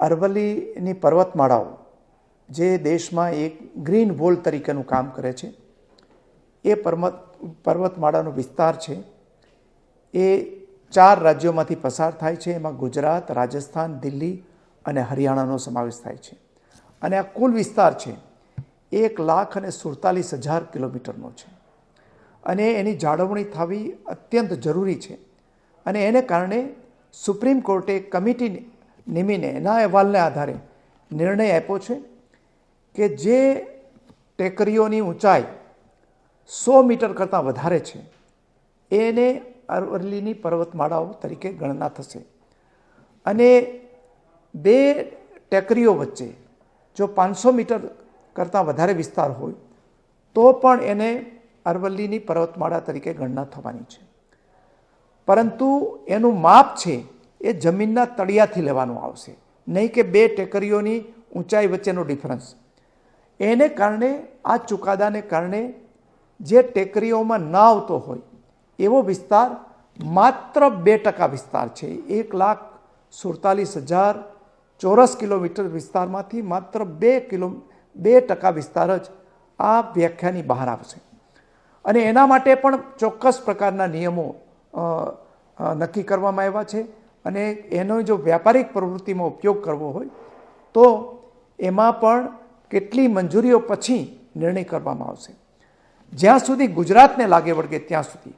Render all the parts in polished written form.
અરવલ્લીની પર્વતમાળાઓ જે દેશમાં એક ગ્રીન વોલ તરીકેનું કામ કરે છે, એ પર્વતમાળાનો વિસ્તાર છે એ 4 રાજ્યોમાંથી પસાર થાય છે. એમાં ગુજરાત, રાજસ્થાન, દિલ્હી અને હરિયાણાનો સમાવેશ થાય છે. અને આ કુલ વિસ્તાર છે 1,47,000 કિલોમીટરનો છે. અને એની જાળવણી થવી અત્યંત જરૂરી છે. અને એને કારણે સુપ્રીમ કોર્ટે એક કમિટી નિમીને એના અહેવાલને આધારે નિર્ણય આપ્યો છે કે જે ટેકરીઓની ઊંચાઈ 100 મીટર કરતાં વધારે છે એને અરવલ્લીની પર્વતમાળાઓ તરીકે ગણના થશે. અને 2 ટેકરીઓ વચ્ચે જો 500 મીટર કરતાં વધારે વિસ્તાર હોય તો પણ એને અરવલ્લીની પર્વતમાળા તરીકે ગણના થવાની છે. પરંતુ એનું માપ છે એ જમીનના તળિયાથી લેવાનું આવશે, નહીં કે 2 ટેકરીઓની ઊંચાઈ વચ્ચેનો ડિફરન્સ. એને કારણે આ ચુકાદાને કારણે જે ટેકરીઓમાં ના આવતો હોય એવો વિસ્તાર માત્ર 2% વિસ્તાર છે. 1,47,000 ચોરસ કિલોમીટર વિસ્તારમાંથી માત્ર 2% વિસ્તાર જ આ વ્યાખ્યાની બહાર આવશે. અને એના માટે પણ ચોક્કસ પ્રકારના નિયમો નક્કી કરવામાં આવ્યા છે. અને એનો જો વ્યાપારિક પ્રવૃત્તિમાં ઉપયોગ કરવો હોય તો એમાં પણ કેટલી મંજૂરીઓ પછી નિર્ણય કરવામાં આવશે. જ્યાં સુધી ગુજરાતને લાગે વળગે ત્યાં સુધી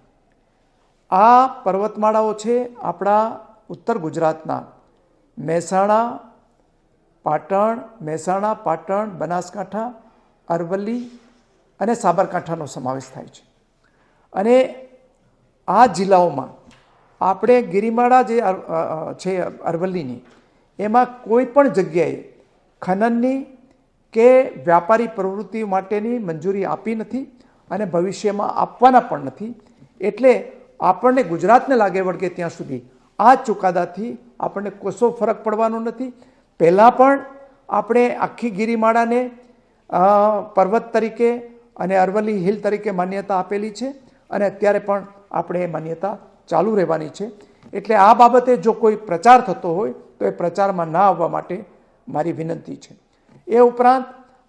આ પર્વતમાળાઓ છે આપણા ઉત્તર ગુજરાતના મહેસાણા, પાટણ, બનાસકાંઠા, અરવલ્લી અને સાબરકાંઠાનો સમાવેશ થાય છે. અને આ જિલ્લાઓમાં આપણે ગિરિમાળા જે છે અરવલ્લીની, એમાં કોઈ પણ જગ્યાએ ખનનની કે વ્યાપારી પ્રવૃત્તિ માટેની મંજૂરી આપી નથી અને ભવિષ્યમાં આપવાના પણ નથી. એટલે આપણને ગુજરાતને લાગે વળગે ત્યાં સુધી આ ચુકાદાથી આપણને કશો ફરક પડવાનો નથી. પહેલાં પણ આપણે આખી ગિરિમાળાને પર્વત તરીકે અને અરવલ્લી હિલ તરીકે માન્યતા આપેલી છે અને અત્યારે પણ આપણે એ માન્યતા ચાલુ રહેવાની છે. એટલે આ બાબતે જો કોઈ પ્રચાર થતો હોય તો એ પ્રચારમાં ના આવવા માટે મારી વિનંતી છે. એ ઉપરાંત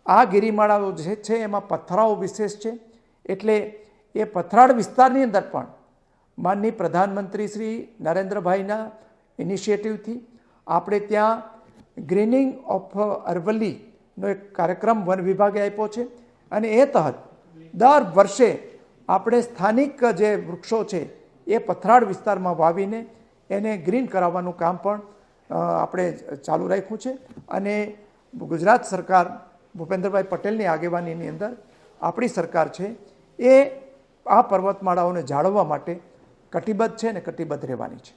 આ ગિરિમાળાઓ જે છે એમાં પથરાઓ વિશેષ છે. એટલે એ પથરાળ વિસ્તારની અંદર પણ માનનીય પ્રધાનમંત્રી શ્રી નરેન્દ્રભાઈના ઇનિશિયેટિવથી આપણે ત્યાં ગ્રીનિંગ ઓફ અરવલ્લીનો એક કાર્યક્રમ વન વિભાગે આપ્યો છે. અને એ તહત દર વર્ષે આપણે સ્થાનિક જે વૃક્ષો છે એ પથરાળ વિસ્તારમાં વાવીને એને ગ્રીન કરાવવાનું કામ પણ આપણે ચાલુ રાખ્યું છે. અને ગુજરાત સરકાર ભૂપેન્દ્રભાઈ પટેલની આગેવાનીની અંદર આપણી સરકાર છે એ આ પર્વતમાળાઓને જાળવવા માટે કટિબદ્ધ છે અને કટિબદ્ધ રહેવાની છે.